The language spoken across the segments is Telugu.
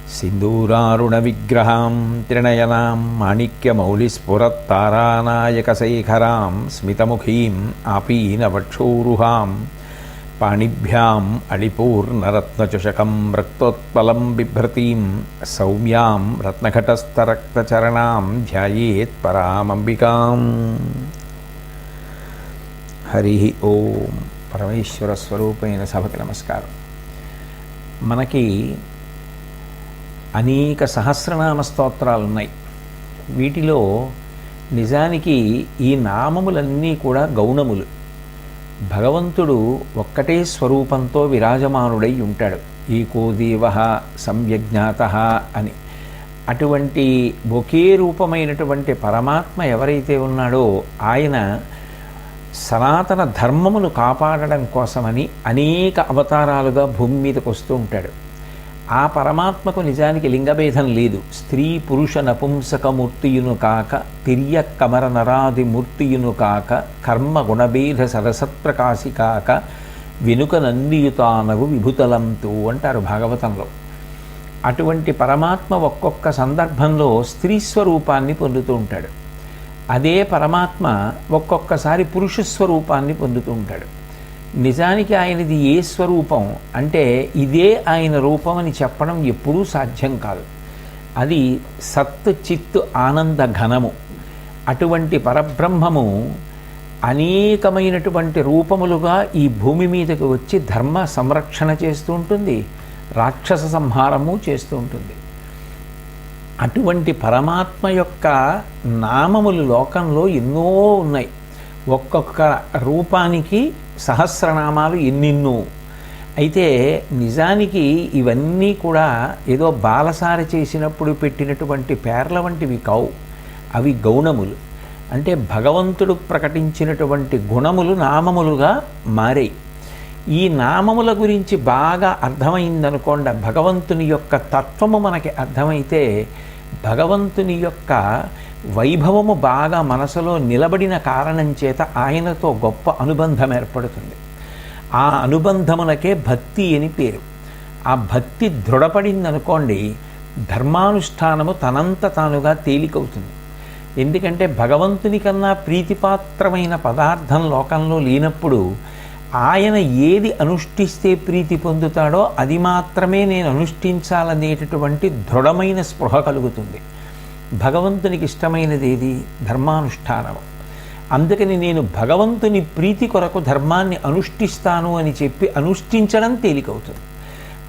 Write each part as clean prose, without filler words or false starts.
सिन्दूरारुणविग्रहां त्रिनयनां माणिक्यमौलिस्फुरत्तारानायकशेखरां स्मितमुखीम् आपीनवक्षोरुहां पाणिभ्याम् अळिपूर्णरत्नचषकं रक्तोत्पलं बिभ्रतीं सौम्यां रत्नघटस्थरक्तचरणां ध्यायेत् परामम्बिकाम्। हरि ओम। పరమేశ్వర స్వరూపమైన సభకి నమస్కారం. మనకి అనేక సహస్రనామ స్తోత్రాలు ఉన్నాయి. వీటిలో నిజానికి ఈ నామములన్నీ కూడా గౌణములు. భగవంతుడు ఒక్కటే స్వరూపంతో విరాజమానుడై ఉంటాడు. ఏకో దేవః సంయజ్ఞాతః అని. అటువంటి ఒకే రూపమైనటువంటి పరమాత్మ ఎవరైతే ఉన్నాడో ఆయన సనాతన ధర్మమును కాపాడడం కోసమని అనేక అవతారాలుగా భూమి మీదకు వస్తూ ఉంటాడు. ఆ పరమాత్మకు నిజానికి లింగభేదం లేదు. స్త్రీ పురుష నపుంసకమూర్తియును కాక తిర్య కమర నరాది మూర్తియును కాక కర్మ గుణభేద సరసత్ప్రకాశి కాక వెనుక నందియుతానగు విభుతలంతు అంటారు భాగవతంలో. అటువంటి పరమాత్మ ఒక్కొక్క సందర్భంలో స్త్రీ స్వరూపాన్ని పొందుతూ ఉంటాడు. అదే పరమాత్మ ఒక్కొక్కసారి పురుష స్వరూపాన్ని పొందుతూ ఉంటాడు. నిజానికి ఆయనది ఏ స్వరూపం అంటే ఇదే ఆయన రూపం అని చెప్పడం ఎప్పుడూ సాధ్యం కాదు. అది సత్ చిత్ ఆనంద ఘనము. అటువంటి పరబ్రహ్మము అనేకమైనటువంటి రూపములుగా ఈ భూమి మీదకి వచ్చి ధర్మ సంరక్షణ చేస్తూ ఉంటుంది, రాక్షస సంహారము చేస్తూ ఉంటుంది. అటువంటి పరమాత్మ యొక్క నామములు లోకంలో ఎన్నో ఉన్నాయి. ఒక్కొక్క రూపానికి సహస్రనామాలు ఎన్నెన్నో. అయితే నిజానికి ఇవన్నీ కూడా ఏదో బాలసారి చేసినప్పుడు పెట్టినటువంటి పేర్ల వంటివి కావు. అవి గౌణములు. అంటే భగవంతుడు ప్రకటించినటువంటి గుణములు నామములుగా మారాయి. ఈ నామముల గురించి బాగా అర్థమైందనుకోండి, భగవంతుని యొక్క తత్వము మనకి అర్థమైతే భగవంతుని యొక్క వైభవము బాగా మనసులో నిలబడిన కారణం చేత ఆయనతో గొప్ప అనుబంధం ఏర్పడుతుంది. ఆ అనుబంధమునకే భక్తి అని పేరు. ఆ భక్తి దృఢపడిందనుకోండి, ధర్మానుష్ఠానము తనంత తానుగా తేలికవుతుంది. ఎందుకంటే భగవంతుని కన్నా ప్రీతిపాత్రమైన పదార్థం లోకంలో లేనప్పుడు ఆయన ఏది అనుష్ఠిస్తే ప్రీతి పొందుతాడో అది మాత్రమే నేను అనుష్ఠించాలనేటటువంటి దృఢమైన స్పృహ కలుగుతుంది. భగవంతునికి ఇష్టమైనది ఏది? ధర్మానుష్ఠానము. అందుకని నేను భగవంతుని ప్రీతి కొరకు ధర్మాన్ని అనుష్ఠిస్తాను అని చెప్పి అనుష్ఠించడం తేలికవుతుంది.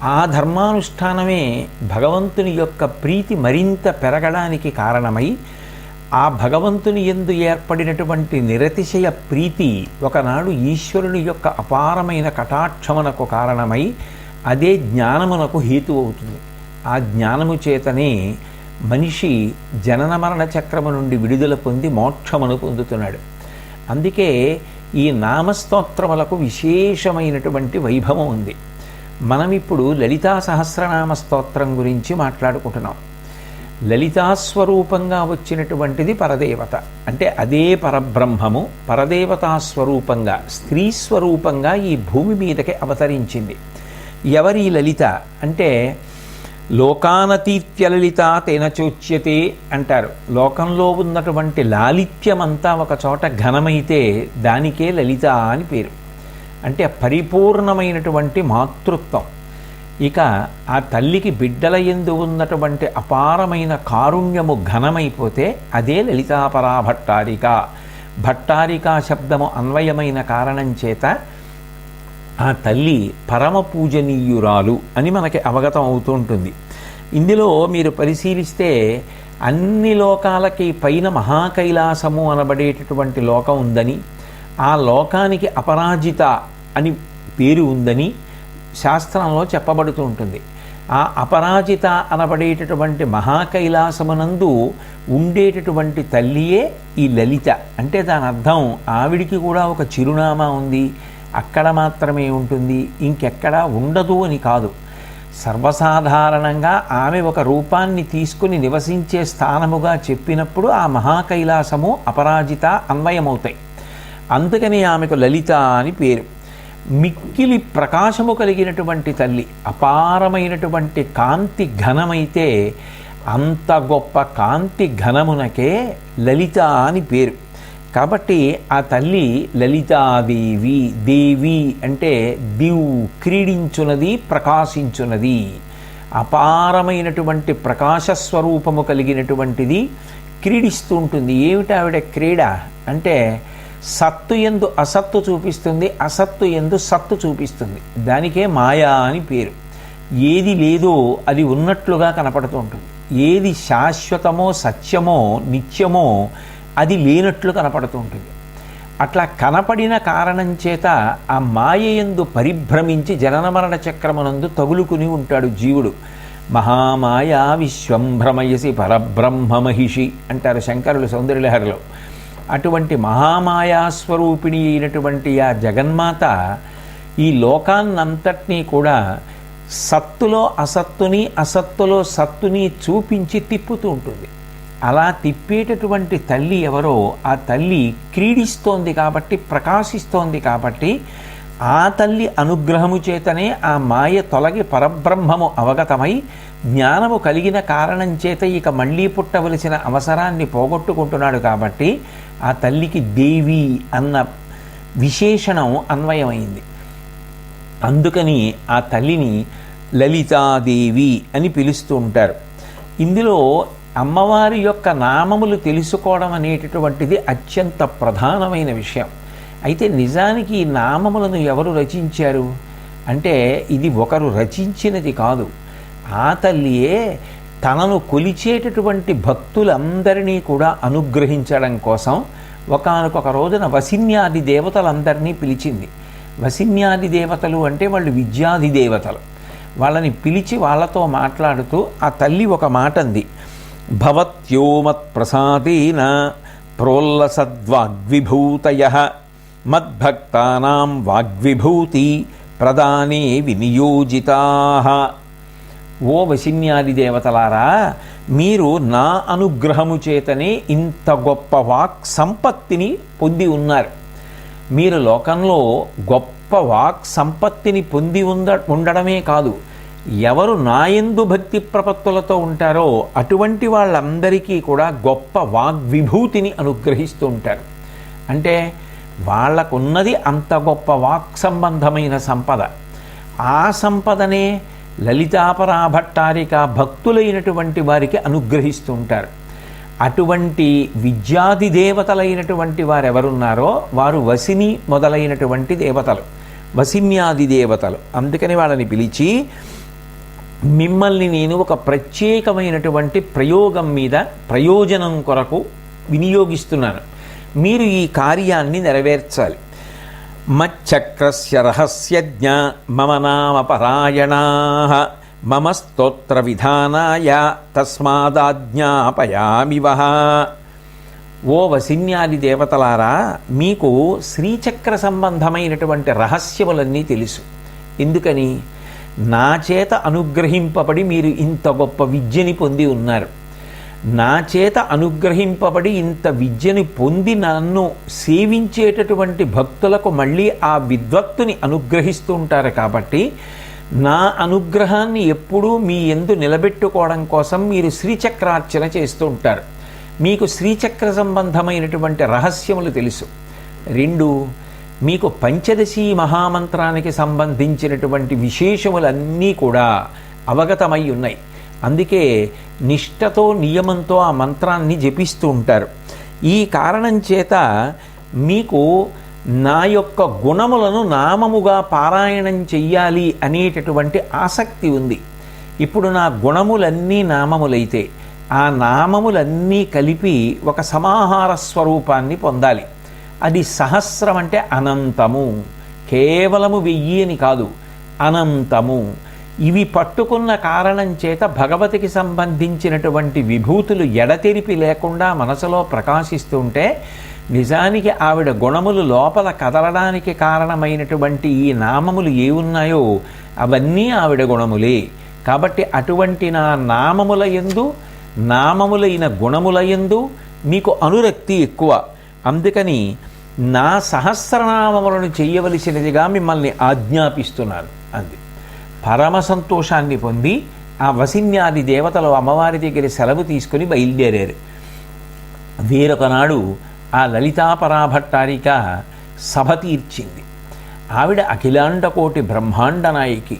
ఆ ధర్మానుష్ఠానమే భగవంతుని యొక్క ప్రీతి మరింత పెరగడానికి కారణమై ఆ భగవంతుని యందు ఏర్పడినటువంటి నిరతిశయ ప్రీతి ఒకనాడు ఈశ్వరుని యొక్క అపారమైన కటాక్షమునకు కారణమై అదే జ్ఞానమునకు హేతు అవుతుంది. ఆ జ్ఞానము చేతనే మనిషి జనన మరణ చక్రము నుండి విడుదల పొంది మోక్షమును పొందుతున్నాడు. అందుకే ఈ నామస్తోత్రములకు విశేషమైనటువంటి వైభవం ఉంది. మనం ఇప్పుడు లలితా సహస్రనామ స్తోత్రం గురించి మాట్లాడుకుంటున్నాం. లలితాస్వరూపంగా వచ్చినటువంటిది పరదేవత. అంటే అదే పరబ్రహ్మము పరదేవతాస్వరూపంగా స్త్రీ స్వరూపంగా ఈ భూమి మీదకి అవతరించింది. ఎవరి లలిత అంటే లోకానతీత్యలలిత తేనచోచ్యతే అంటారు. లోకంలో ఉన్నటువంటి లాలిత్యమంతా ఒక చోట ఘనమైతే దానికే లలిత అని పేరు. అంటే పరిపూర్ణమైనటువంటి మాతృత్వం. ఇక ఆ తల్లికి బిడ్డల యందు ఉన్నటువంటి అపారమైన కారుణ్యము ఘనమైపోతే అదే లలితాపరా భట్టారిక. భట్టారికా శబ్దము అన్వయమైన కారణం చేత ఆ తల్లి పరమ పూజనీయురాలు అని మనకి అవగతం అవుతూ ఉంటుంది. ఇందులో మీరు పరిశీలిస్తే అన్ని లోకాలకి పైన మహాకైలాసము అనబడేటటువంటి లోకం ఉందని, ఆ లోకానికి అపరాజిత అని పేరు ఉందని శాస్త్రంలో చెప్పబడుతూ ఉంటుంది. ఆ అపరాజిత అనబడేటటువంటి మహాకైలాసమునందు ఉండేటటువంటి తల్లియే ఈ లలిత. అంటే దాని అర్థం ఆవిడికి కూడా ఒక చిరునామా ఉంది, అక్కడ మాత్రమే ఉంటుంది, ఇంకెక్కడా ఉండదు అని కాదు. సర్వసాధారణంగా ఆమె ఒక రూపాన్ని తీసుకుని నివసించే స్థానముగా చెప్పినప్పుడు ఆ మహాకైలాసము అపరాజిత అన్వయమవుతాయి. అందుకని ఆమెకు లలిత అని పేరు. మిక్కిలి ప్రకాశము కలిగినటువంటి తల్లి, అపారమైనటువంటి కాంతి ఘనమైతే అంత గొప్ప కాంతి ఘనమునకే లలిత అని పేరు. కాబట్టి ఆ తల్లి లలితాదేవి. దేవి అంటే దివ్, క్రీడించున్నది, ప్రకాశించున్నది, అపారమైనటువంటి ప్రకాశస్వరూపము కలిగినటువంటిది, క్రీడిస్తూ ఉంటుంది. ఏమిటి ఆవిడ క్రీడ అంటే సత్తు యందు అసత్తు చూపిస్తుంది, అసత్తు యందు సత్తు చూపిస్తుంది. దానికే మాయా అని పేరు. ఏది లేదో అది ఉన్నట్లుగా కనపడుతూ ఉంటుంది. ఏది శాశ్వతమో, సత్యమో, నిత్యమో అది లేనట్లు కనపడుతూ ఉంటుంది. అట్లా కనపడిన కారణం చేత ఆ మాయయందు పరిభ్రమించి జనన మరణ చక్రమునందు తగులుకుని ఉంటాడు జీవుడు. మహామాయా విశ్వం భ్రమయసి పరబ్రహ్మ మహిషి అంటారు శంకరులు సౌందర్యలహరిలో. అటువంటి మహామాయాస్వరూపిణి అయినటువంటి ఆ జగన్మాత ఈ లోకాన్నంతటినీ కూడా సత్తులో అసత్తుని, అసత్తులో సత్తుని చూపించి తిప్పుతూ ఉంటుంది. అలా తిప్పేటటువంటి తల్లి ఎవరో ఆ తల్లి క్రీడిస్తోంది కాబట్టి, ప్రకాశిస్తోంది కాబట్టి, ఆ తల్లి అనుగ్రహము చేతనే ఆ మాయ తొలగి పరబ్రహ్మము అవగతమై జ్ఞానము కలిగిన కారణం చేత ఇక మళ్ళీ పుట్టవలసిన అవసరాన్ని పోగొట్టుకుంటున్నాడు. కాబట్టి ఆ తల్లికి దేవి అన్న విశేషణం అన్వయమైంది. అందుకని ఆ తల్లిని లలితాదేవి అని పిలుస్తూ ఉంటారు. ఇందులో అమ్మవారి యొక్క నామములు తెలుసుకోవడం అనేటటువంటిది అత్యంత ప్రధానమైన విషయం. అయితే నిజానికి ఈ నామములను ఎవరు రచించారు అంటే ఇది ఒకరు రచించినది కాదు. ఆ తల్లియే తనను కొలిచేటటువంటి భక్తులందరినీ కూడా అనుగ్రహించడం కోసం ఒకానొక రోజున వసిన్యాది దేవతలందరినీ పిలిచింది. వసిన్యాది దేవతలు అంటే వాళ్ళు విద్యాది దేవతలు. వాళ్ళని పిలిచి వాళ్ళతో మాట్లాడుతూ ఆ తల్లి ఒక మాట అంది. భవత్యోమత్ ప్రసాదేన ప్రోల్లసద్వాగ్విభూతయః మద్భక్తానాం వాగ్విభూతి ప్రదానే వినియోజితాః. ఓ వసిన్యాది దేవతలారా, మీరు నా అనుగ్రహము చేతనే ఇంత గొప్ప వాక్ సంపత్తిని పొంది ఉన్నారు. మీరు లోకంలో గొప్ప వాక్ సంపత్తిని పొంది ఉండడమే కాదు, ఎవరు నాయందు భక్తి ప్రపత్తులతో ఉంటారో అటువంటి వాళ్ళందరికీ కూడా గొప్ప వాగ్విభూతిని అనుగ్రహిస్తూ ఉంటారు. అంటే వాళ్ళకున్నది అంత గొప్ప వాక్ సంబంధమైన సంపద. ఆ సంపదనే లలితాపరాభట్టారిక భక్తులైనటువంటి వారికి అనుగ్రహిస్తూ ఉంటారు. అటువంటి విద్యాది దేవతలైనటువంటి వారెవరున్నారో వారు వసిని మొదలైనటువంటి దేవతలు, వసిన్యాది దేవతలు. అందుకని వాళ్ళని పిలిచి, మిమ్మల్ని నేను ఒక ప్రత్యేకమైనటువంటి ప్రయోగం మీద ప్రయోజనం కొరకు వినియోగిస్తున్నాను, మీరు ఈ కార్యాన్ని నెరవేర్చాలి. మచ్చక్రస్య రహస్యజ్ఞ మమ నామ పరాయణాః మమ స్తోత్ర విధానాయ తస్మాదాజ్ఞాపయామివః. ఓ వసిన్యాది దేవతలారా, మీకు శ్రీచక్ర సంబంధమైనటువంటి రహస్యములన్నీ తెలుసు. ఎందుకని? నా చేత అనుగ్రహింపబడి మీరు ఇంత గొప్ప విద్యని పొంది ఉన్నారు. నా చేత అనుగ్రహింపబడి ఇంత విద్యని పొంది నన్ను సేవించేటటువంటి భక్తులకు మళ్ళీ ఆ విద్వత్తుని అనుగ్రహిస్తూ ఉంటారు. కాబట్టి నా అనుగ్రహాన్ని ఎప్పుడూ మీ యందు నిలబెట్టుకోవడం కోసం మీరు శ్రీచక్రార్చన చేస్తూ ఉంటారు. మీకు శ్రీచక్ర సంబంధమైనటువంటి రహస్యములు తెలుసు. 2, మీకు పంచదశి మహామంత్రానికి సంబంధించినటువంటి విశేషములన్నీ కూడా అవగతమై ఉన్నాయి. అందుకే నిష్ఠతో నియమంతో ఆ మంత్రాన్ని జపిస్తూ ఉంటారు. ఈ కారణం చేత మీకు నా యొక్క గుణములను నామముగా పారాయణం చెయ్యాలి అనేటటువంటి ఆసక్తి ఉంది. ఇప్పుడు నా గుణములన్నీ నామములైతే ఆ నామములన్నీ కలిపి ఒక సమాహార స్వరూపాన్ని పొందాలి. అది సహస్రం అంటే అనంతము, కేవలము 1000 అని కాదు, అనంతము. ఇవి పట్టుకున్న కారణం చేత భగవతికి సంబంధించినటువంటి విభూతులు ఎడతెరిపి లేకుండా మనసులో ప్రకాశిస్తుంటే నిజానికి ఆవిడ గుణములు లోపల కదలడానికి కారణమైనటువంటి ఈ నామములు ఏ ఉన్నాయో అవన్నీ ఆవిడ గుణములే. కాబట్టి అటువంటి నా నామముల యందు, నామములైన గుణముల యందు మీకు అనురక్తి ఎక్కువ. అందుకని నా సహస్రనామములను చెయ్యవలసినదిగా మిమ్మల్ని ఆజ్ఞాపిస్తున్నాను అంది. పరమ సంతోషాన్ని పొంది ఆ వసిన్యాది దేవతలు అమ్మవారి దగ్గర సెలవు తీసుకుని బయలుదేరారు. వేరొకనాడు ఆ లలితాపరాభట్టారిక సభ తీర్చింది. ఆవిడ అఖిలాండకోటి బ్రహ్మాండ నాయకి.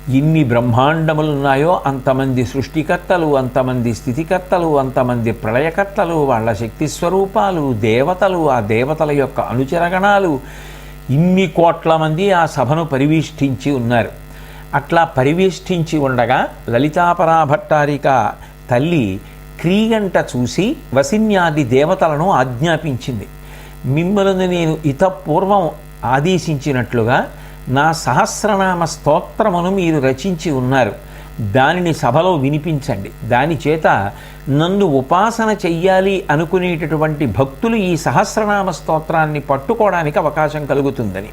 ఎన్ని బ్రహ్మాండములున్నాయో అంతమంది సృష్టికర్తలు, అంతమంది స్థితికర్తలు, అంతమంది ప్రళయకర్తలు, వాళ్ళ శక్తి స్వరూపాలు, దేవతలు, ఆ దేవతల యొక్క అనుచరగణాలు, ఇన్ని కోట్ల మంది ఆ సభను పరివేష్టించి ఉన్నారు. అట్లా పరివేష్టించి ఉండగా లలితాపరాభట్టారిక తల్లి క్రీగంట చూసి వసిన్యాది దేవతలను ఆజ్ఞాపించింది. మిమ్మల్ని నేను ఇతపూర్వం ఆదేశించినట్లుగా నా సహస్రనామ స్తోత్రమును మీరు రచించి ఉన్నారు, దానిని సభలో వినిపించండి. దాని చేత నన్ను ఉపాసన చెయ్యాలి అనుకునేటటువంటి భక్తులు ఈ సహస్రనామ స్తోత్రాన్ని పట్టుకోవడానికి అవకాశం కలుగుతుందని.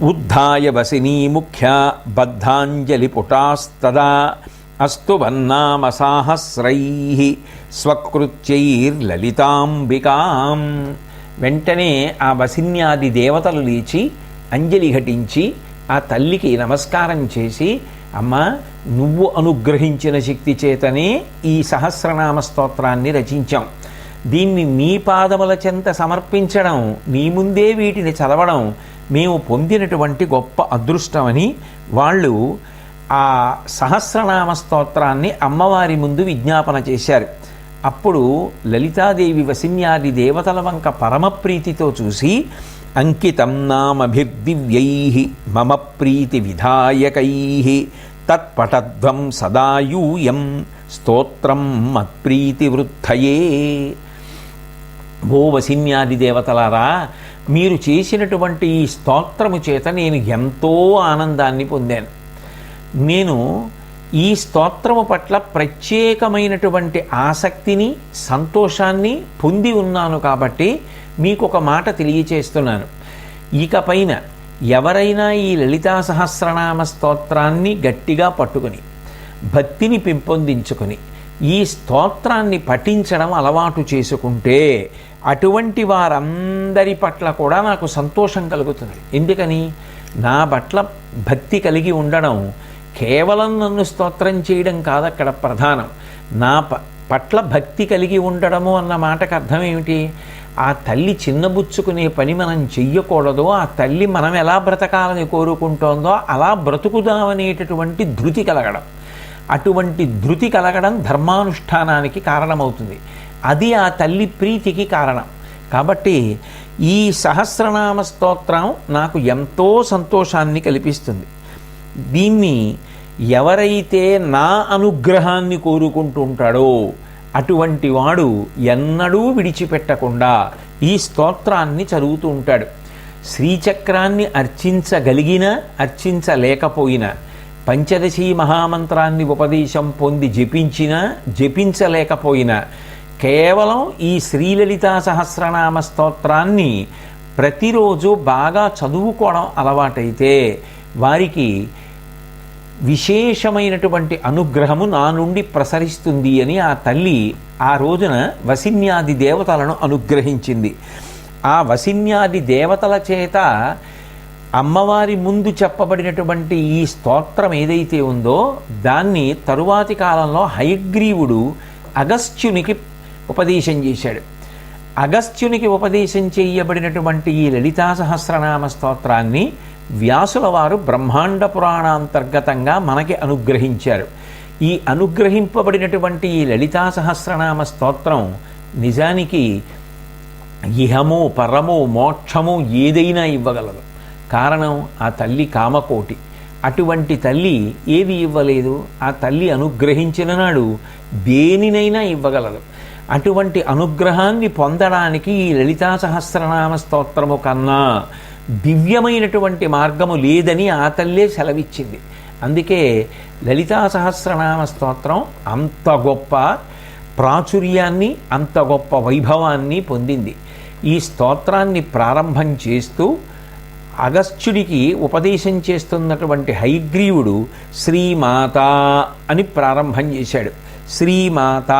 ఉద్ధాయ వసినీ ముఖ్య బద్ధాంజలి పుటాస్తదా అస్తు వన్నామ సాహస్రై స్వకృత్యైర్లలితాంబికాం. వెంటనే ఆ వసిన్యాది దేవతలు లేచి అంజలి ఘటించి ఆ తల్లికి నమస్కారం చేసి, అమ్మా, నువ్వు అనుగ్రహించిన శక్తి చేతనే ఈ సహస్రనామ స్తోత్రాన్ని రచించాం. దీన్ని నీ పాదముల చెంత సమర్పించడం, నీ ముందే వీటిని చదవడం మేము పొందినటువంటి గొప్ప అదృష్టమని వాళ్ళు ఆ సహస్రనామ స్తోత్రాన్ని అమ్మవారి ముందు విజ్ఞాపన చేశారు. అప్పుడు లలితాదేవి వసిన్యాది దేవతల వంక పరమప్రీతితో చూసి, అంకితం నామభిర్దివ్యై మమ ప్రీతి విధాయకై తత్పటధ్వం సదాయూయం స్తోత్రం మత్ప్రీతి వృద్ధయే. ఓ వసిన్యాది దేవతలారా, మీరు చేసినటువంటి ఈ స్తోత్రము చేత నేను ఎంతో ఆనందాన్ని పొందాను. నేను ఈ స్తోత్రము పట్ల ప్రత్యేకమైనటువంటి ఆసక్తిని, సంతోషాన్ని పొంది ఉన్నాను. కాబట్టి మీకు ఒక మాట తెలియచేస్తున్నాను. ఇకపైన ఎవరైనా ఈ లలితా సహస్రనామ స్తోత్రాన్ని గట్టిగా పట్టుకుని భక్తిని పెంపొందించుకొని ఈ స్తోత్రాన్ని పఠించడం అలవాటు చేసుకుంటే అటువంటి వారందరి పట్ల కూడా నాకు సంతోషం కలుగుతుంది. ఎందుకని? నా పట్ల భక్తి కలిగి ఉండడం కేవలం నన్ను స్తోత్రం చేయడం కాదు అక్కడ ప్రధానం. నా పట్ల భక్తి కలిగి ఉండడము అన్న మాటకు అర్థం ఏమిటి? ఆ తల్లి చిన్నబుచ్చుకునే పని మనం చెయ్యకూడదు, ఆ తల్లి మనం ఎలా బ్రతకాలని కోరుకుంటోందో అలా బ్రతుకుదామనేటటువంటి ధృతి కలగడం. అటువంటి ధృతి కలగడం ధర్మానుష్ఠానానికి కారణమవుతుంది. అది ఆ తల్లి ప్రీతికి కారణం. కాబట్టి ఈ సహస్రనామ స్తోత్రం నాకు ఎంతో సంతోషాన్ని కల్పిస్తుంది. దీన్ని ఎవరైతే నా అనుగ్రహాన్ని కోరుకుంటూ ఉంటాడో అటువంటి వాడు ఎన్నడూ విడిచిపెట్టకుండా ఈ స్తోత్రాన్ని చదువుతూ ఉంటాడు. శ్రీచక్రాన్ని అర్చించగలిగినా అర్చించలేకపోయినా, పంచదశీ మహామంత్రాన్ని ఉపదేశం పొంది జపించినా జపించలేకపోయినా, కేవలం ఈ శ్రీలలితా సహస్రనామ స్తోత్రాన్ని ప్రతిరోజు బాగా చదువుకోవడం అలవాటైతే వారికి విశేషమైనటువంటి అనుగ్రహము నా నుండి ప్రసరిస్తుంది అని ఆ తల్లి ఆ రోజున వసిన్యాది దేవతలను అనుగ్రహించింది. ఆ వసిన్యాది దేవతల చేత అమ్మవారి ముందు చెప్పబడినటువంటి ఈ స్తోత్రం ఏదైతే ఉందో దాన్ని తరువాతి కాలంలో హయగ్రీవుడు అగస్త్యునికి ఉపదేశం చేశాడు. అగస్త్యునికి ఉపదేశం చేయబడినటువంటి ఈ లలితా సహస్రనామ స్తోత్రాన్ని వ్యాసుల వారు బ్రహ్మాండ పురాణాంతర్గతంగా మనకి అనుగ్రహించారు. ఈ అనుగ్రహింపబడినటువంటి ఈ లలితా సహస్రనామ స్తోత్రం నిజానికి ఇహము, పరము, మోక్షము ఏదైనా ఇవ్వగలదు. కారణం ఆ తల్లి కామకోటి. అటువంటి తల్లి ఏది ఇవ్వలేదు? ఆ తల్లి అనుగ్రహించిన నాడు దేనినైనా ఇవ్వగలదు. అటువంటి అనుగ్రహాన్ని పొందడానికి ఈ లలితా సహస్రనామ స్తోత్రము కన్నా దివ్యమైనటువంటి మార్గము లేదని ఆ తల్లే సెలవిచ్చింది. అందుకే లలితా సహస్రనామ స్తోత్రం అంత గొప్ప ప్రాచుర్యాన్ని, అంత గొప్ప వైభవాన్ని పొందింది. ఈ స్తోత్రాన్ని ప్రారంభం చేస్తూ అగస్త్యుడికి ఉపదేశం చేస్తున్నటువంటి హయగ్రీవుడు శ్రీమాత అని ప్రారంభం చేశాడు. శ్రీమాత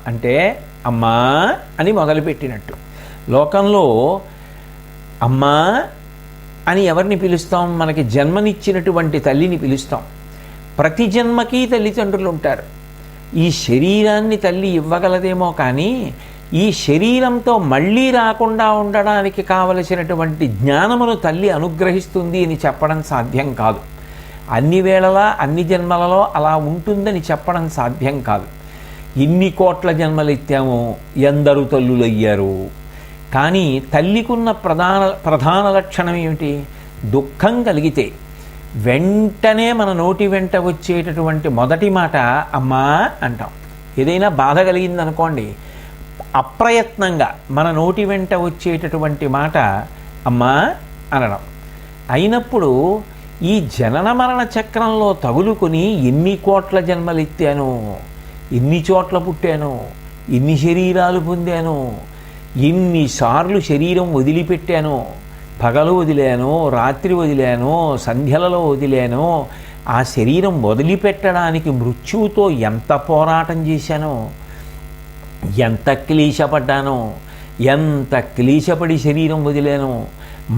అంటే అమ్మా అని మొదలుపెట్టినట్టు. లోకంలో అమ్మా అని ఎవరిని పిలుస్తాం? మనకి జన్మనిచ్చినటువంటి తల్లిని పిలుస్తాం. ప్రతి జన్మకి తల్లిదండ్రులు ఉంటారు. ఈ శరీరాన్ని తల్లి ఇవ్వగలదేమో కానీ ఈ శరీరంతో మళ్ళీ రాకుండా ఉండడానికి కావలసినటువంటి జ్ఞానమును తల్లి అనుగ్రహిస్తుంది అని చెప్పడం సాధ్యం కాదు. అన్ని వేళలా అన్ని జన్మలలో అలా ఉంటుందని చెప్పడం సాధ్యం కాదు. ఇన్ని కోట్ల జన్మలు ఎత్తామో ఎందరు తల్లులయ్యారు. కానీ తల్లికున్న ప్రధాన లక్షణం ఏమిటి? దుఃఖం కలిగితే వెంటనే మన నోటి వెంట వచ్చేటటువంటి మొదటి మాట అమ్మా అంటాం. ఏదైనా బాధ కలిగిందనుకోండి, అప్రయత్నంగా మన నోటి వెంట వచ్చేటటువంటి మాట అమ్మా అనడం. అయినప్పుడు ఈ జనన మరణ చక్రంలో తగులుకుని ఎన్ని కోట్ల జన్మలు ఎత్తాను, ఎన్ని చోట్ల పుట్టాను, ఎన్ని శరీరాలు పొందాను, ఎన్నిసార్లు శరీరం వదిలిపెట్టాను, పగలు వదిలాను, రాత్రి వదిలాను, సంధ్యలలో వదిలాను, ఆ శరీరం వదిలిపెట్టడానికి మృత్యువుతో ఎంత పోరాటం చేశానో, ఎంత క్లేశపడ్డానో, ఎంత క్లేశపడి శరీరం వదిలాను,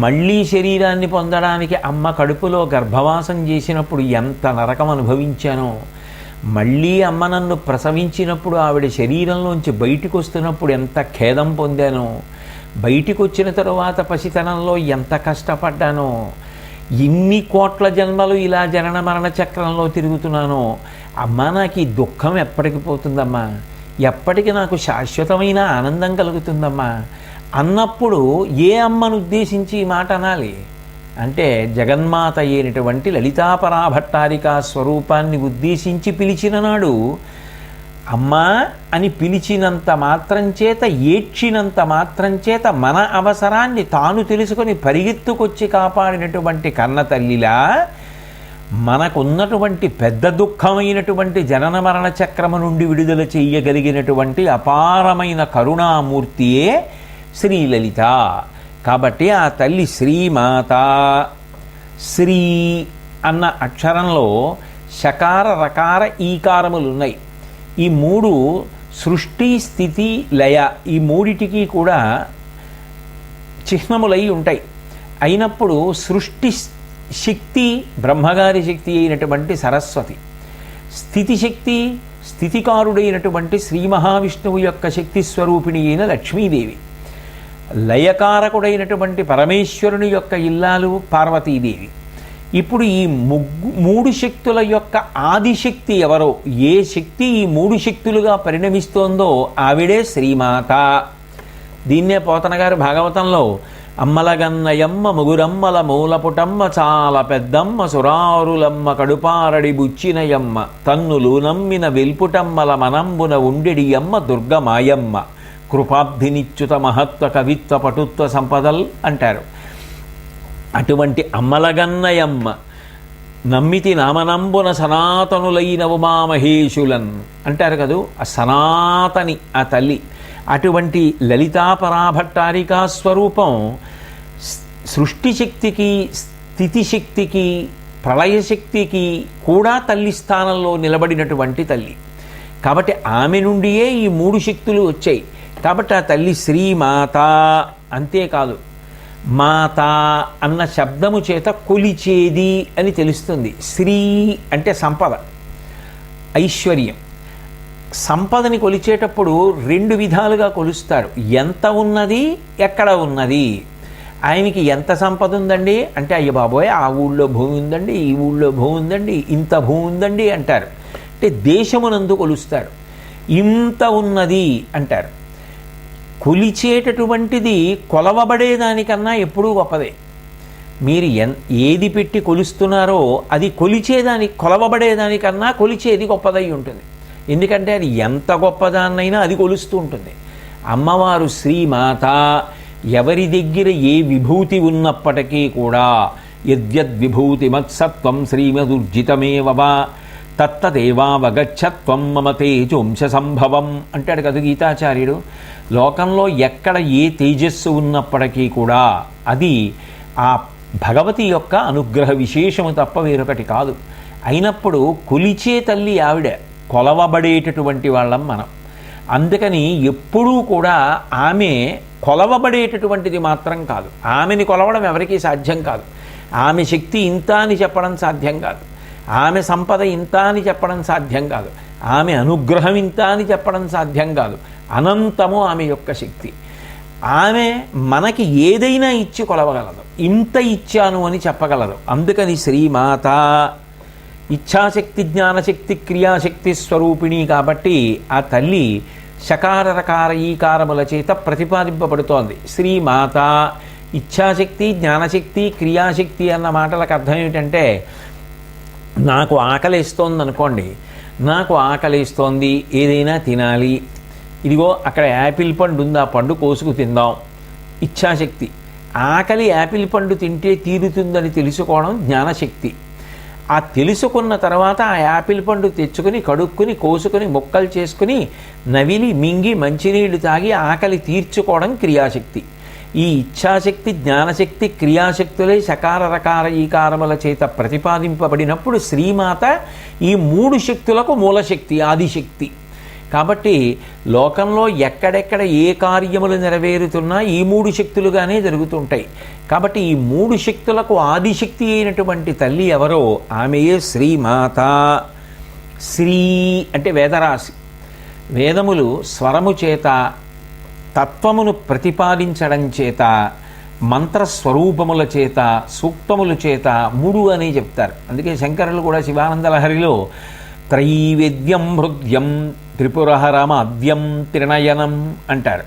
మళ్ళీ శరీరాన్ని పొందడానికి అమ్మ కడుపులో గర్భవాసం చేసినప్పుడు ఎంత నరకం అనుభవించానో, మళ్ళీ అమ్మ నన్ను ప్రసవించినప్పుడు ఆవిడ శరీరంలోంచి బయటికి వస్తున్నప్పుడు ఎంత ఖేదం పొందానో, బయటికి వచ్చిన తరువాత పసితనంలో ఎంత కష్టపడ్డానో, ఇన్ని కోట్ల జన్మలు ఇలా జనన మరణ చక్రంలో తిరుగుతున్నానో, అమ్మ నాకు ఈ దుఃఖం ఎప్పటికి పోతుందమ్మా, ఎప్పటికి నాకు శాశ్వతమైన ఆనందం కలుగుతుందమ్మా అన్నప్పుడు ఏ అమ్మను ఉద్దేశించి ఈ మాట అనాలి అంటే జగన్మాత అయినటువంటి లలితాపరాభట్టారికా స్వరూపాన్ని ఉద్దేశించి పిలిచిన నాడు అమ్మా అని పిలిచినంత మాత్రం చేత, ఏడ్చినంత మాత్రం చేత మన అవసరాన్ని తాను తెలుసుకొని పరిగెత్తుకొచ్చి కాపాడినటువంటి కన్న తల్లిలా మనకున్నటువంటి పెద్ద దుఃఖమైనటువంటి జనన మరణ చక్రము నుండి విడుదల చెయ్యగలిగినటువంటి అపారమైన కరుణామూర్తియే శ్రీలలిత. కాబట్టి ఆ తల్లి శ్రీమాత. శ్రీ అన్న అక్షరంలో షకార రకార ఈకారములు ఉన్నాయి. ఈ మూడు సృష్టి స్థితి లయ ఈ మూడిటికి కూడా చిహ్నములై ఉంటాయి. అయినప్పుడు సృష్టి శక్తి బ్రహ్మగారి శక్తి అయినటువంటి సరస్వతి, స్థితి శక్తి స్థితికారుడైనటువంటి శ్రీ మహావిష్ణువు యొక్క శక్తి స్వరూపిణి అయిన లక్ష్మీదేవి, లయకారకుడైనటువంటి పరమేశ్వరుని యొక్క ఇల్లాలు పార్వతీదేవి. ఇప్పుడు ఈ మూడు శక్తుల యొక్క ఆదిశక్తి ఎవరో, ఏ శక్తి ఈ మూడు శక్తులుగా పరిణమిస్తోందో ఆవిడే శ్రీమాత. దీన్నే పోతన గారు భాగవతంలో అమ్మలగన్నయమ్మ ముగురమ్మల మూలపుటమ్మ చాలా పెద్దమ్మ సురారులమ్మ కడుపారడి బుచ్చినయమ్మ తన్నులు నమ్మిన వెల్పుటమ్మల మనంబున ఉండెడియమ్మ దుర్గమాయమ్మ కృపాబ్ధినిచ్యుత మహత్వ కవిత్వ పటుత్వ సంపదల్ అంటారు. అటువంటి అమ్మలగన్నయమ్మ నమ్మితి నామనంబున సనాతనులైన ఉమామహేషులన్ అంటారు కదూ, ఆ సనాతని ఆ తల్లి. అటువంటి లలితాపరాభట్టారికా స్వరూపం సృష్టి శక్తికి స్థితి శక్తికి ప్రళయశక్తికి కూడా తల్లి స్థానంలో నిలబడినటువంటి తల్లి. కాబట్టి ఆమె నుండియే ఈ మూడు శక్తులు వచ్చాయి. కాబట్టి ఆ తల్లి శ్రీమాత. అంతేకాదు, మాత అన్న శబ్దము చేత కొలిచేది అని తెలుస్తుంది. శ్రీ అంటే సంపద, ఐశ్వర్యం. సంపదని కొలిచేటప్పుడు రెండు విధాలుగా కొలుస్తారు. ఎంత ఉన్నది, ఎక్కడ ఉన్నది. ఆయనకి ఎంత సంపద ఉందండి అంటే, అయ్య బాబోయ్ ఆ ఊళ్ళో భూమి ఉందండి, ఈ ఊళ్ళో భూమి ఉందండి, ఇంత భూమి ఉందండి అంటారు. అంటే దేశమునందు కొలుస్తారు. ఇంత ఉన్నది అంటారు. కొలిచేటటువంటిది కొలవబడేదానికన్నా ఎప్పుడూ గొప్పదే. మీరు ఏది పెట్టి కొలుస్తున్నారో అది కొలవబడేదానికన్నా కొలిచేది గొప్పదై ఉంటుంది. ఎందుకంటే అది ఎంత గొప్పదాన్నైనా అది కొలుస్తూ ఉంటుంది. అమ్మవారు శ్రీమాత. ఎవరి దగ్గర ఏ విభూతి ఉన్నప్పటికీ కూడా యద్యద్విభూతి మత్సత్వం శ్రీమదుర్జితమేవవా తత్తదేవావగచ్చత్వం మమ తేజోంశ సంభవం అంటాడు కదా గీతాచార్యుడు. లోకంలో ఎక్కడ ఏ తేజస్సు ఉన్నప్పటికీ కూడా అది ఆ భగవతి యొక్క అనుగ్రహ విశేషము తప్ప వేరొకటి కాదు. అయినప్పుడు కొలిచే తల్లి ఆవిడ, కొలవబడేటటువంటి వాళ్ళం మనం. అందుకని ఎప్పుడూ కూడా ఆమె కొలవబడేటటువంటిది మాత్రం కాదు. ఆమెని కొలవడం ఎవరికీ సాధ్యం కాదు. ఆమె శక్తి ఇంత అని చెప్పడం సాధ్యం కాదు. ఆమె సంపద ఇంత అని చెప్పడం సాధ్యం కాదు. ఆమె అనుగ్రహం ఇంత అని చెప్పడం సాధ్యం కాదు. అనంతము ఆమె యొక్క శక్తి. ఆమె మనకి ఏదైనా ఇచ్చి కొలవగలదు. ఇంత ఇచ్చాను అని చెప్పగలదు. అందుకని శ్రీమాత ఇచ్ఛాశక్తి, జ్ఞానశక్తి, క్రియాశక్తి స్వరూపిణి. కాబట్టి ఆ తల్లి శకార రకార ఈకారముల చేత ప్రతిపాదింపబడుతోంది. శ్రీమాత ఇచ్ఛాశక్తి, జ్ఞానశక్తి, క్రియాశక్తి అన్న మాటలకు అర్థం ఏమిటంటే, నాకు ఆకలిస్తోంది అనుకోండి, నాకు ఆకలిస్తోంది, ఏదైనా తినాలి, ఇదిగో అక్కడ యాపిల్ పండు ఉంది, ఆ పండు కోసుకు తిందాం, ఇచ్ఛాశక్తి. ఆకలి యాపిల్ పండు తింటే తీరుతుందని తెలుసుకోవడం జ్ఞానశక్తి. ఆ తెలుసుకున్న తర్వాత ఆ యాపిల్ పండు తెచ్చుకుని కడుక్కుని కోసుకుని ముక్కలు చేసుకుని నవిలి మింగి మంచినీళ్లు తాగి ఆకలి తీర్చుకోవడం క్రియాశక్తి. ఈ ఇచ్ఛాశక్తి, జ్ఞానశక్తి, క్రియాశక్తులే శకార రకార ఈకారముల చేత ప్రతిపాదింపబడినప్పుడు శ్రీమాత ఈ మూడు శక్తులకు మూలశక్తి, ఆదిశక్తి. కాబట్టి లోకంలో ఎక్కడెక్కడ ఏ కార్యములు నెరవేరుతున్నా ఈ మూడు శక్తులుగానే జరుగుతుంటాయి. కాబట్టి ఈ మూడు శక్తులకు ఆదిశక్తి అయినటువంటి తల్లి ఎవరో ఆమెయే శ్రీమాత. శ్రీ అంటే వేదరాశి. వేదములు స్వరము చేత తత్వమును ప్రతిపాదించడం చేత, మంత్రస్వరూపముల చేత, సూక్తముల చేత మూడు అని చెప్తారు. అందుకే శంకరులు కూడా శివానందలహరిలో త్రైవేద్యం హృద్యం త్రిపురహరమాద్యం త్రినయనం అంటారు.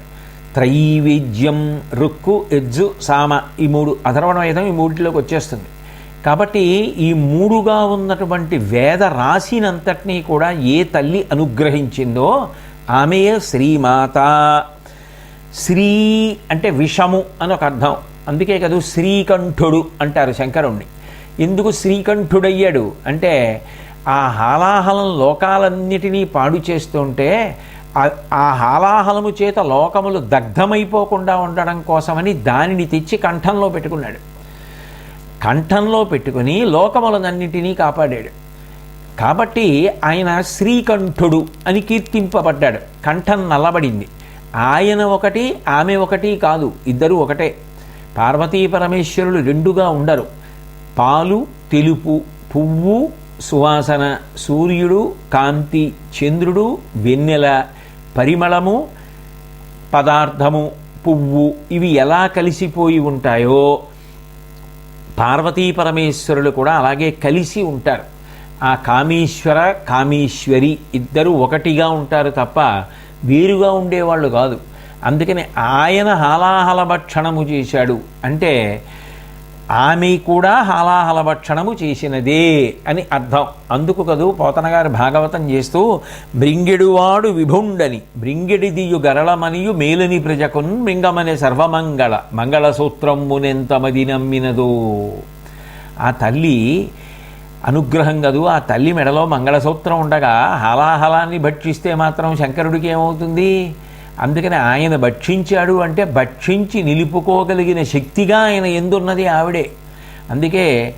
త్రైవేద్యం, రుక్కు, యజ్జు, సామ, ఈ మూడు అథర్వణ వేదం ఈ మూడిలోకి వచ్చేస్తుంది. కాబట్టి ఈ మూడుగా ఉన్నటువంటి వేద రాశినంతటినీ కూడా ఏ తల్లి అనుగ్రహించిందో ఆమెయే శ్రీమాత. శ్రీ అంటే విషము అని ఒక అర్థం. అందుకే కదా శ్రీకంఠుడు అంటారు శంకరుణ్ణి. ఎందుకు శ్రీకంఠుడయ్యాడు అంటే, ఆ హాలాహలం లోకాలన్నిటినీ పాడు చేస్తుంటే ఆ హాలాహలము చేత లోకములు దగ్ధమైపోకుండా ఉండడం కోసమని దానిని తెచ్చి కంఠంలో పెట్టుకున్నాడు. కంఠంలో పెట్టుకుని లోకములనన్నిటినీ కాపాడాడు. కాబట్టి ఆయన శ్రీకంఠుడు అని కీర్తింపబడ్డాడు. కంఠం నల్లబడింది. ఆయన ఒకటి, ఆమె ఒకటి కాదు, ఇద్దరు ఒకటే. పార్వతీ పరమేశ్వరులు రెండుగా ఉండరు. పాలు తెలుపు, పువ్వు సువాసన, సూర్యుడు కాంతి, చంద్రుడు వెన్నెల, పరిమళము పదార్థము పువ్వు, ఇవి ఎలా కలిసిపోయి ఉంటాయో పార్వతీ పరమేశ్వరులు కూడా అలాగే కలిసి ఉంటారు. ఆ కామేశ్వర కామేశ్వరి ఇద్దరు ఒకటిగా ఉంటారు తప్ప వేరుగా ఉండేవాళ్ళు కాదు. అందుకని ఆయన హాలాహల భక్షణము చేశాడు అంటే ఆమె కూడా హాలాహల భక్షణము చేసినదే అని అర్థం. అందుకు కదూ పోతన గారు భాగవతం చేస్తూ మృంగెడువాడు విభుండని మృంగెడిదియు గరళమనియు మేలుని ప్రజకున్ మృంగమనే సర్వమంగళ మంగళసూత్రమునెంతమది నమ్మినదో. ఆ తల్లి అనుగ్రహం కదూ. ఆ తల్లి మెడలో మంగళసూత్రం ఉండగా హాలాహలాన్ని భక్షిస్తే మాత్రం శంకరుడికి ఏమవుతుంది? అందుకని ఆయన భక్షించాడు అంటే భక్షించి నిలుపుకోగలిగిన శక్తిగా ఆయన ఎందున్నది ఆవిడే. అందుకే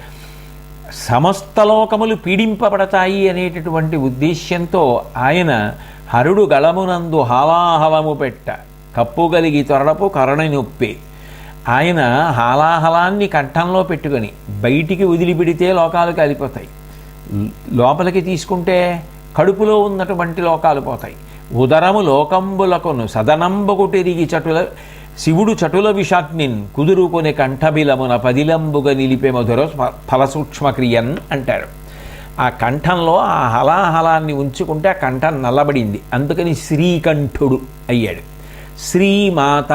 సమస్త లోకములు పీడింపబడతాయి అనేటటువంటి ఉద్దేశ్యంతో ఆయన హరుడు గళమునందు హాలాహలము పెట్ట కప్పుగలిగి తొరడపు కరుణ నొప్పి. ఆయన హాలాహలాన్ని కంఠంలో పెట్టుకొని బయటికి వదిలిపెడితే లోకాలు కాలిపోతాయి. లోపలికి తీసుకుంటే కడుపులో ఉన్నటువంటి లోకాలు పోతాయి. ఉదరము లోకంబులకును సదనంబుకు తిరిగి చటుల శివుడు చటుల విషాగ్నిన్ కుదురుకొని కంఠబిలమున పదిలంబుగా నిలిపే మధుర ఫలసూక్ష్మక్రియన్ అంటారు. ఆ కంఠంలో ఆ హలాహలాన్ని ఉంచుకుంటే ఆ కంఠం నల్లబడింది. అందుకని శ్రీకంఠుడు అయ్యాడు. శ్రీమాత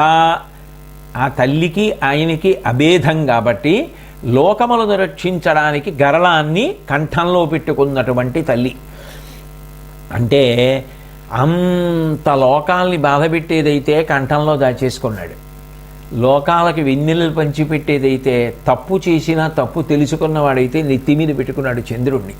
ఆ తల్లికి ఆయనకి అభేదం కాబట్టి లోకములను రక్షించడానికి గరళాన్ని కంఠంలో పెట్టుకున్నటువంటి తల్లి. అంటే అంత లోకాల్ని బాధపెట్టేదైతే కంఠంలో దాచేసుకున్నాడు. లోకాలకి వెన్నెలలు పంచిపెట్టేదైతే, తప్పు చేసినా తప్పు తెలుసుకున్నవాడైతే నెత్తి మీద పెట్టుకున్నాడు చంద్రుణ్ణి.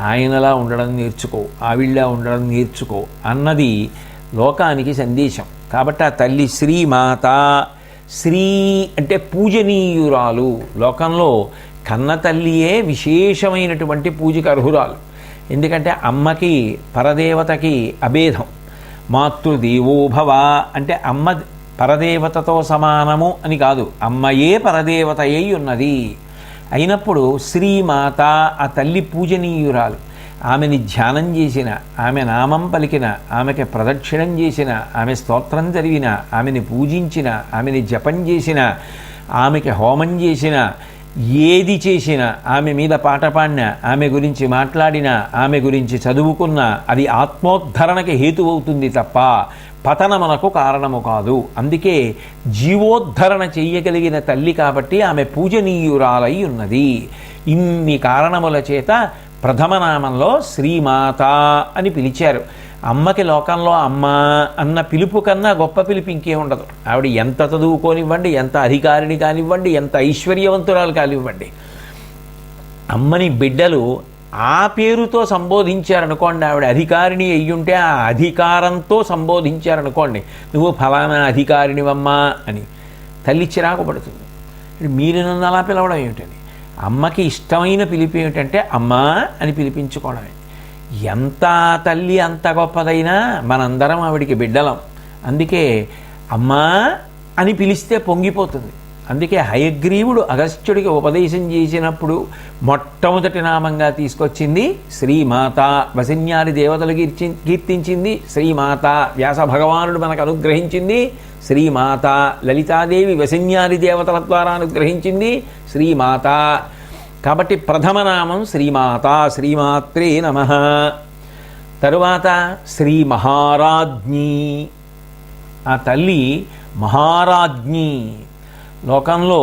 ఆయనలా ఉండడం నేర్చుకో, ఆవిళ్ళ ఉండడం నేర్చుకో అన్నది లోకానికి సందేశం. కాబట్టి ఆ తల్లి శ్రీమాత. శ్రీ అంటే పూజనీయురాలు. లోకంలో కన్న తల్లియే విశేషమైనటువంటి పూజకు అర్హురాలు. ఎందుకంటే అమ్మకి పరదేవతకి అభేదం. మాతృదేవోభవ అంటే అమ్మ పరదేవతతో సమానము అని కాదు, అమ్మయే పరదేవత అయి ఉన్నది. అయినప్పుడు శ్రీమాత ఆ తల్లి పూజనీయురాలు. ఆమెని ధ్యానం చేసిన, ఆమె నామం పలికిన, ఆమెకి ప్రదక్షిణం చేసిన, ఆమె స్తోత్రం చదివిన, ఆమెని పూజించిన, ఆమెని జపం చేసిన, ఆమెకి హోమం చేసిన, ఏది చేసినా, ఆమె మీద పాట పాడిన, ఆమె గురించి మాట్లాడిన, ఆమె గురించి చదువుకున్న, అది ఆత్మోద్ధరణకి హేతువవుతుంది తప్ప పతనమునకు కారణము కాదు. అందుకే జీవోద్ధరణ చెయ్యగలిగిన తల్లి కాబట్టి ఆమె పూజనీయురాలై ఉన్నది. ఇన్ని కారణముల చేత ప్రథమనామంలో శ్రీమాత అని పిలిచారు. అమ్మకి లోకంలో అమ్మ అన్న పిలుపు కన్నా గొప్ప పిలుపు ఇంకే ఉండదు. ఆవిడ ఎంత చదువుకోనివ్వండి, ఎంత అధికారిని కానివ్వండి, ఎంత ఐశ్వర్యవంతురాలు కానివ్వండి, అమ్మని బిడ్డలు ఆ పేరుతో సంబోధించారనుకోండి, ఆవిడ అధికారిని అయ్యుంటే ఆ అధికారంతో సంబోధించారనుకోండి, నువ్వు ఫలానా అధికారినివమ్మా అని, తల్లి చిరాకు పడుతుంది. మీరు నన్ను అలా పిలవడం ఏమిటని. అమ్మకి ఇష్టమైన పిలుపు ఏమిటంటే అమ్మా అని పిలిపించుకోవడమే. ఎంత తల్లి అంత గొప్పదైనా మనందరం ఆవిడికి బిడ్డలం. అందుకే అమ్మా అని పిలిస్తే పొంగిపోతుంది. అందుకే హయగ్రీవుడు అగస్త్యుడికి ఉపదేశం చేసినప్పుడు మొట్టమొదటి నామంగా తీసుకొచ్చింది శ్రీమాత. వసిన్యాది దేవతలు కీర్తించింది శ్రీమాత. వ్యాస భగవానుడు మనకు అనుగ్రహించింది శ్రీమాత. లలితాదేవి వసిన్యాది దేవతల ద్వారా అనుగ్రహించింది శ్రీమాత. కాబట్టి ప్రథమనామం శ్రీమాత. శ్రీమాత్రే నమః. తరువాత శ్రీ మహారాజ్ఞి. ఆ తల్లి మహారాజ్ఞి. లోకంలో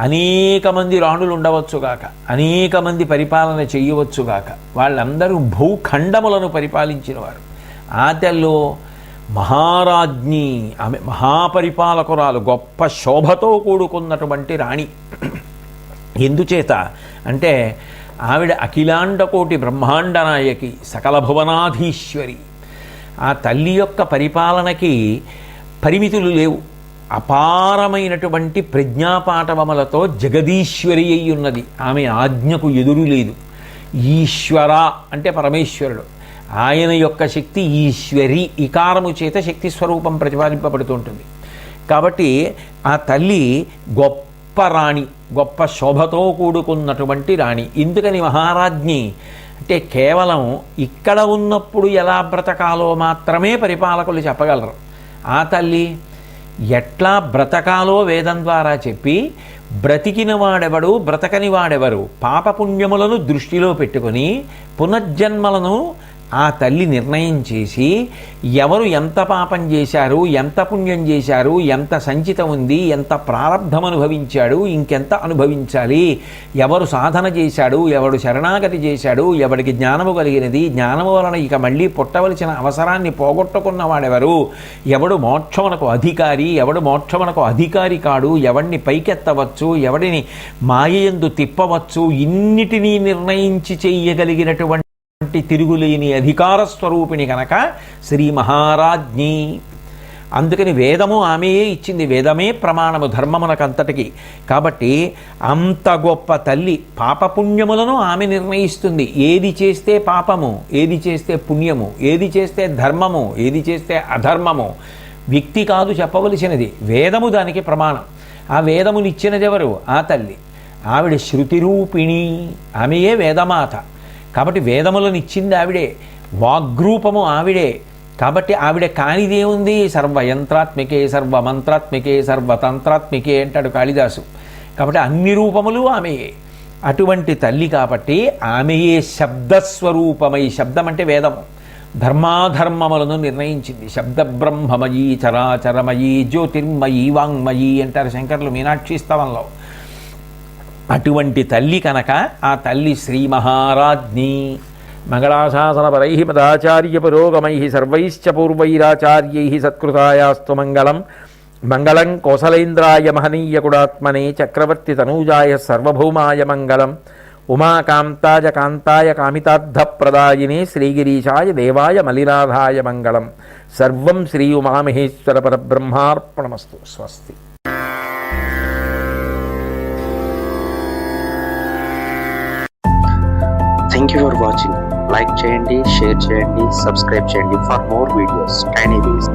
అనేక మంది రాణులు ఉండవచ్చుగాక, అనేక మంది పరిపాలన చేయవచ్చుగాక, వాళ్ళందరూ భూఖండములను పరిపాలించిన వారు. ఆ తల్లో మహారాజ్ఞి. ఆమె మహాపరిపాలకురాలు, గొప్ప శోభతో కూడుకున్నటువంటి రాణి. ఎందుచేత అంటే ఆవిడ అఖిలాండకోటి బ్రహ్మాండ నాయకి, సకల భువనాధీశ్వరి. ఆ తల్లి యొక్క పరిపాలనకి పరిమితులు లేవు. అపారమైనటువంటి ప్రజ్ఞాపాఠవములతో జగదీశ్వరి అయి ఉన్నది. ఆమె ఆజ్ఞకు ఎదురు లేదు. ఈశ్వర అంటే పరమేశ్వరుడు. ఆయన యొక్క శక్తి ఈశ్వరి, ఇకారము చేత శక్తి స్వరూపం ప్రతిపాదింపబడుతుంటుంది. కాబట్టి ఆ తల్లి గొప్ప రాణి, గొప్ప శోభతో కూడుకున్నటువంటి రాణి. ఎందుకని మహారాజ్ఞి అంటే కేవలం ఇక్కడ ఉన్నప్పుడు ఎలా బ్రతకాలో మాత్రమే పరిపాలకులు చెప్పగలరు. ఆ తల్లి ఎట్లా బ్రతకాలో వేదం ద్వారా చెప్పి, బ్రతికిన వాడెవడు బ్రతకని వాడెవరు పాపపుణ్యములను దృష్టిలో పెట్టుకొని పునర్జన్మలను ఆ తల్లి నిర్ణయం చేసి, ఎవరు ఎంత పాపం చేశారు, ఎంత పుణ్యం చేశారు, ఎంత సంచితం ఉంది, ఎంత ప్రారంధం అనుభవించాడు, ఇంకెంత అనుభవించాలి, ఎవరు సాధన చేశాడు, ఎవడు శరణాగతి చేశాడు, ఎవడికి జ్ఞానము కలిగినది, జ్ఞానము వలన ఇక మళ్ళీ పుట్టవలసిన అవసరాన్ని పోగొట్టుకున్న వాడెవరు, ఎవడు మోక్షమునకు అధికారి, ఎవడు మోక్షమునకు అధికారి కాడు, ఎవడిని పైకెత్తవచ్చు, ఎవడిని మాయయందు తిప్పవచ్చు, ఇన్నిటినీ నిర్ణయించి చెయ్యగలిగినటువంటి తిరుగులేని అధికార స్వరూపిణి కనుక శ్రీ మహారాజ్ఞి. అందుకని వేదము ఆమెయే ఇచ్చింది. వేదమే ప్రమాణము ధర్మమునకంతటికి. కాబట్టి అంత గొప్ప తల్లి పాపపుణ్యములను ఆమె నిర్ణయిస్తుంది. ఏది చేస్తే పాపము, ఏది చేస్తే పుణ్యము, ఏది చేస్తే ధర్మము, ఏది చేస్తే అధర్మము వ్యక్తి కాదు చెప్పవలసినది, వేదము దానికి ప్రమాణం. ఆ వేదమునిచ్చినది ఎవరు? ఆ తల్లి. ఆవిడ శృతిరూపిణి, ఆమెయే వేదమాత. కాబట్టి వేదములను ఇచ్చింది ఆవిడే, వాగ్రూపము ఆవిడే. కాబట్టి ఆవిడ కానిదేముంది? సర్వయంత్రాత్మికే, సర్వమంత్రాత్మికే, సర్వతంత్రాత్మికే అంటాడు కాళిదాసు. కాబట్టి అన్ని రూపములు ఆమెయే. అటువంటి తల్లి కాబట్టి ఆమెయే శబ్దస్వరూపమై, శబ్దం అంటే వేదము, ధర్మాధర్మములను నిర్ణయించింది. శబ్ద బ్రహ్మమయీ, చరాచరమయీ, జ్యోతిర్మయీ, వాంగ్మయీ అంటారు శంకరులు మీనాక్షి స్తవంలో. అటువంటి తల్లి కనుక ఆ తల్లి శ్రీ మహారాజ్ఞి. మంగళాశాసనపరై మదాచార్య పురోగమై సర్వైశ్చ పూర్వైరాచార్యై సత్కృతాయాస్తు మంగళం. మంగళం కోసలేంద్రాయ మహనీయ గుడాత్మనే చక్రవర్తి తనూజాయ సర్వభౌమాయ మంగళం. ఉమాకాంతాయ కాంతాయ కామితార్థప్రదాయినే శ్రీగిరీశాయ దేవాయ మలినాథాయ మంగళం. సర్వం శ్రీ ఉమామహేశ్వర పరబ్రహ్మార్పణమస్తు. స్వస్తి. Thank you for watching. Like చేయండి, షేర్ చేయండి, సబ్స్క్రైబ్ చేయండి. For more videos, Tiny Ways.